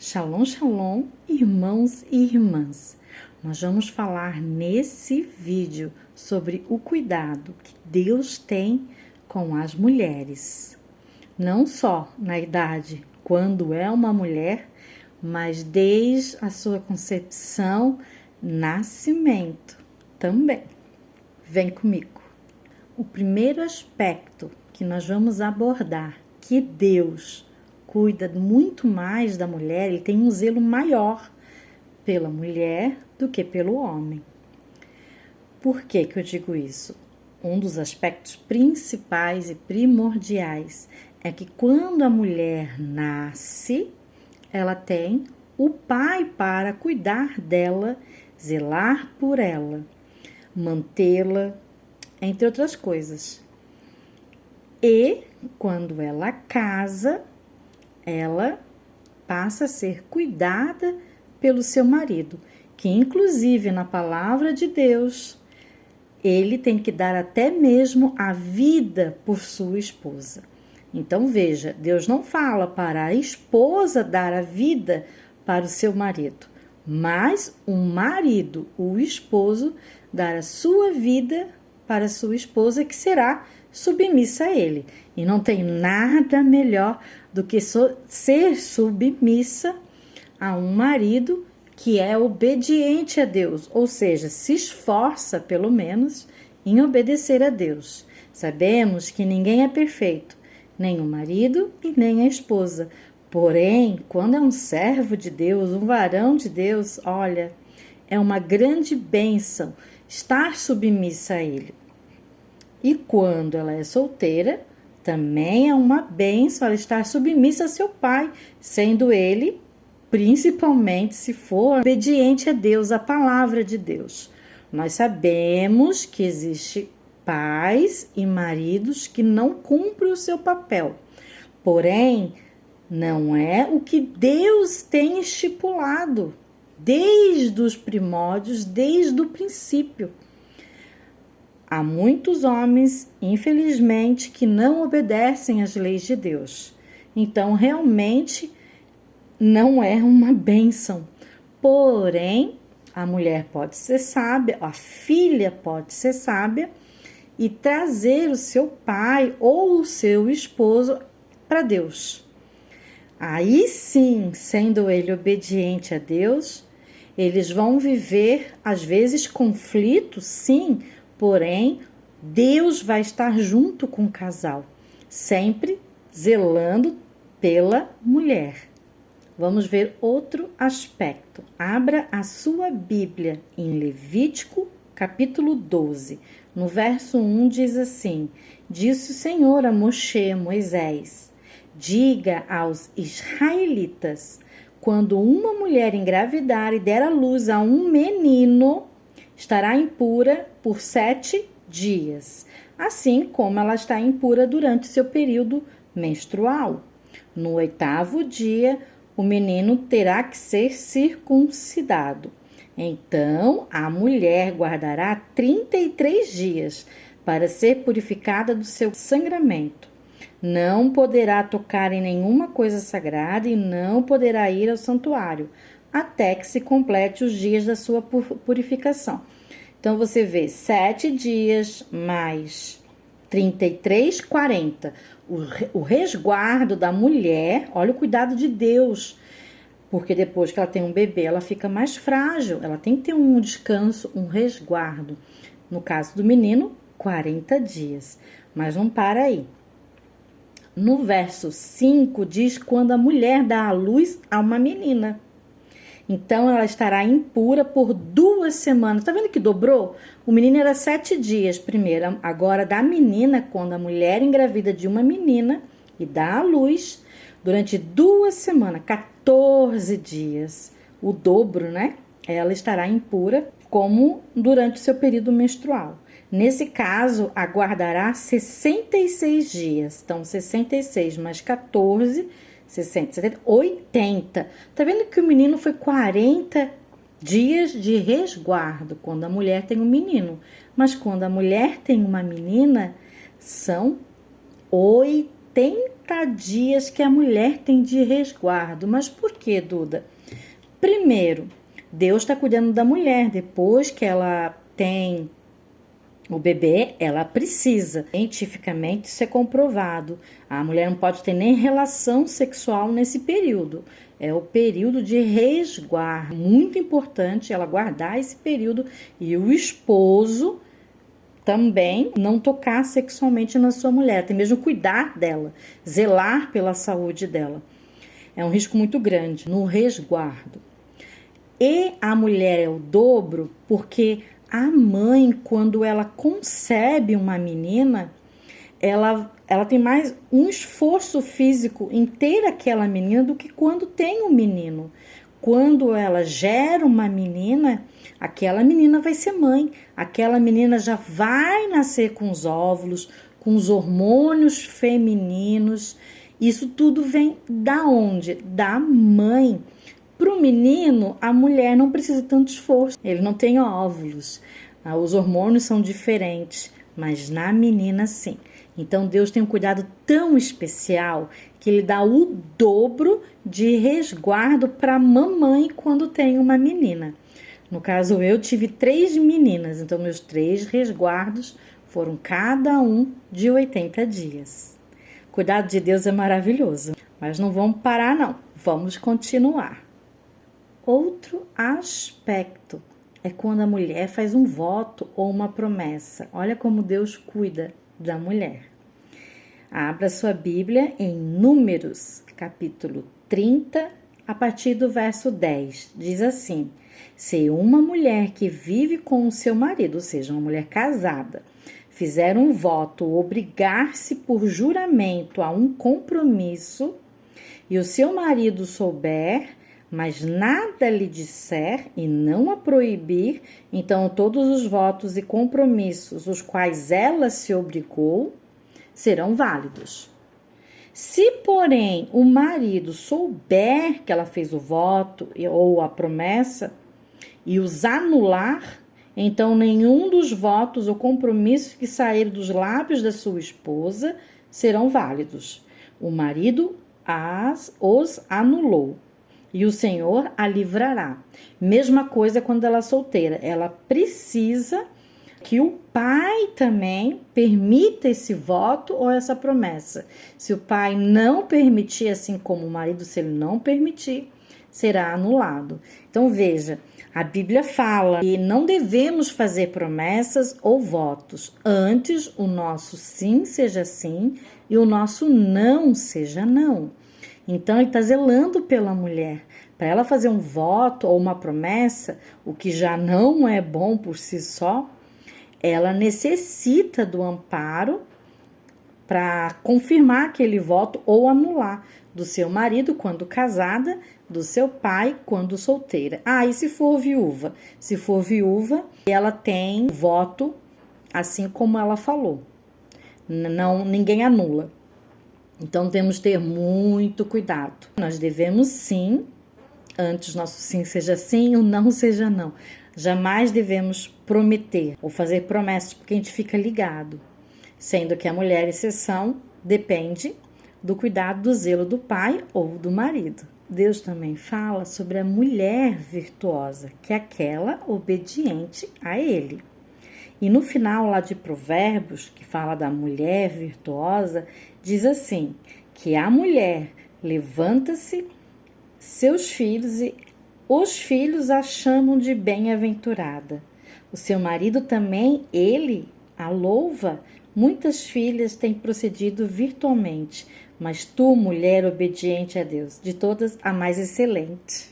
Shalom, shalom, irmãos e irmãs. Nós vamos falar nesse vídeo sobre o cuidado que Deus tem com as mulheres. Não só na idade quando é uma mulher, mas desde a sua concepção, nascimento também. Vem comigo. O primeiro aspecto que nós vamos abordar, que Deus cuida muito mais da mulher, ele tem um zelo maior pela mulher do que pelo homem. Por que eu digo isso? Um dos aspectos principais e primordiais é que quando a mulher nasce, ela tem o pai para cuidar dela, zelar por ela, mantê-la, entre outras coisas. E quando ela casa, ela passa a ser cuidada pelo seu marido, que inclusive na palavra de Deus, ele tem que dar até mesmo a vida por sua esposa. Então veja, Deus não fala para a esposa dar a vida para o seu marido, mas o marido, o esposo, dar a sua vida para a sua esposa, que será submissa a ele. E não tem nada melhor do que ser submissa a um marido que é obediente a Deus, ou seja, se esforça pelo menos em obedecer a Deus. Sabemos que ninguém é perfeito, nem o marido e nem a esposa. Porém, quando é um servo de Deus, um varão de Deus, olha, é uma grande bênção estar submissa a ele. E quando ela é solteira, também é uma bênção ela estar submissa a seu pai, sendo ele, principalmente se for obediente a Deus, a palavra de Deus. Nós sabemos que existe pais e maridos que não cumprem o seu papel. Porém, não é o que Deus tem estipulado desde os primórdios, desde o princípio. Há muitos homens, infelizmente, que não obedecem às leis de Deus. Então, realmente, não é uma bênção. Porém, a mulher pode ser sábia, a filha pode ser sábia e trazer o seu pai ou o seu esposo para Deus. Aí sim, sendo ele obediente a Deus, eles vão viver, às vezes, conflitos, sim, porém, Deus vai estar junto com o casal, sempre zelando pela mulher. Vamos ver outro aspecto. Abra a sua Bíblia em Levítico, capítulo 12. No verso 1 diz assim: Disse o Senhor a Moisés: diga aos israelitas, quando uma mulher engravidar e der à luz a um menino, estará impura por 7 dias, assim como ela está impura durante seu período menstrual. No 8º dia, o menino terá que ser circuncidado. Então, a mulher guardará 33 dias para ser purificada do seu sangramento. Não poderá tocar em nenhuma coisa sagrada e não poderá ir ao santuário, até que se complete os dias da sua purificação. Então, você vê 7 dias mais 33, 40. O resguardo da mulher, olha o cuidado de Deus, porque depois que ela tem um bebê, ela fica mais frágil, ela tem que ter um descanso, um resguardo. No caso do menino, 40 dias. Mas não para aí. No verso 5 diz quando a mulher dá à luz a uma menina. Então, ela estará impura por 2 semanas. Tá vendo que dobrou? O menino era 7 dias primeiro. Agora, da menina, quando a mulher engravida de uma menina e dá à luz, durante 2 semanas, 14 dias, o dobro, né? Ela estará impura como durante o seu período menstrual. Nesse caso, aguardará 66 dias. Então, 66 mais 14, 60, 70, 80. Tá vendo que o menino foi 40 dias de resguardo quando a mulher tem um menino. Mas quando a mulher tem uma menina, são 80 80 dias que a mulher tem de resguardo. Mas por que, Duda? Primeiro, Deus está cuidando da mulher. Depois que ela tem o bebê, ela precisa. Cientificamente, isso é comprovado. A mulher não pode ter nem relação sexual nesse período. É o período de resguardo. Muito importante ela guardar esse período. E o esposo também não tocar sexualmente na sua mulher. Até mesmo cuidar dela. Zelar pela saúde dela. É um risco muito grande no resguardo. E a mulher é o dobro porque a mãe, quando ela concebe uma menina, ela tem mais um esforço físico em ter aquela menina do que quando tem um menino. Quando ela gera uma menina, aquela menina vai ser mãe. Aquela menina já vai nascer com os óvulos, com os hormônios femininos. Isso tudo vem da onde? Da mãe. Para o menino, a mulher não precisa de tanto esforço. Ele não tem óvulos. Os hormônios são diferentes, mas na menina sim. Então Deus tem um cuidado tão especial que ele dá o dobro de resguardo para a mamãe quando tem uma menina. No caso, eu tive 3 meninas, então meus 3 resguardos foram cada um de 80 dias. O cuidado de Deus é maravilhoso, mas não vamos parar não, vamos continuar. Outro aspecto é quando a mulher faz um voto ou uma promessa. Olha como Deus cuida da mulher. Abra sua Bíblia em Números, capítulo 30, a partir do verso 10. Diz assim: se uma mulher que vive com o seu marido, ou seja, uma mulher casada, fizer um voto ou obrigar-se por juramento a um compromisso, e o seu marido souber, mas nada lhe disser e não a proibir, então todos os votos e compromissos os quais ela se obrigou serão válidos. Se, porém, o marido souber que ela fez o voto ou a promessa e os anular, então nenhum dos votos ou compromissos que saíram dos lábios da sua esposa serão válidos. O marido os anulou. E o Senhor a livrará. Mesma coisa quando ela é solteira. Ela precisa que o pai também permita esse voto ou essa promessa. Se o pai não permitir, assim como o marido, se ele não permitir, será anulado. Então veja, a Bíblia fala que não devemos fazer promessas ou votos. Antes, o nosso sim seja sim e o nosso não seja não. Então, ele está zelando pela mulher. Para ela fazer um voto ou uma promessa, o que já não é bom por si só, ela necessita do amparo para confirmar aquele voto ou anular do seu marido quando casada, do seu pai quando solteira. E se for viúva? Se for viúva, ela tem voto assim como ela falou. Não, ninguém anula. Então, temos que ter muito cuidado. Nós devemos sim, antes nosso sim seja sim, o não seja não. Jamais devemos prometer ou fazer promessas, porque a gente fica ligado. Sendo que a mulher, exceção, depende do cuidado, do zelo do pai ou do marido. Deus também fala sobre a mulher virtuosa, que é aquela obediente a ele. E no final lá de Provérbios, que fala da mulher virtuosa, diz assim, que a mulher levanta-se, seus filhos, e os filhos a chamam de bem-aventurada. O seu marido também, ele a louva. Muitas filhas têm procedido virtualmente, mas tu, mulher obediente a Deus, de todas a mais excelente.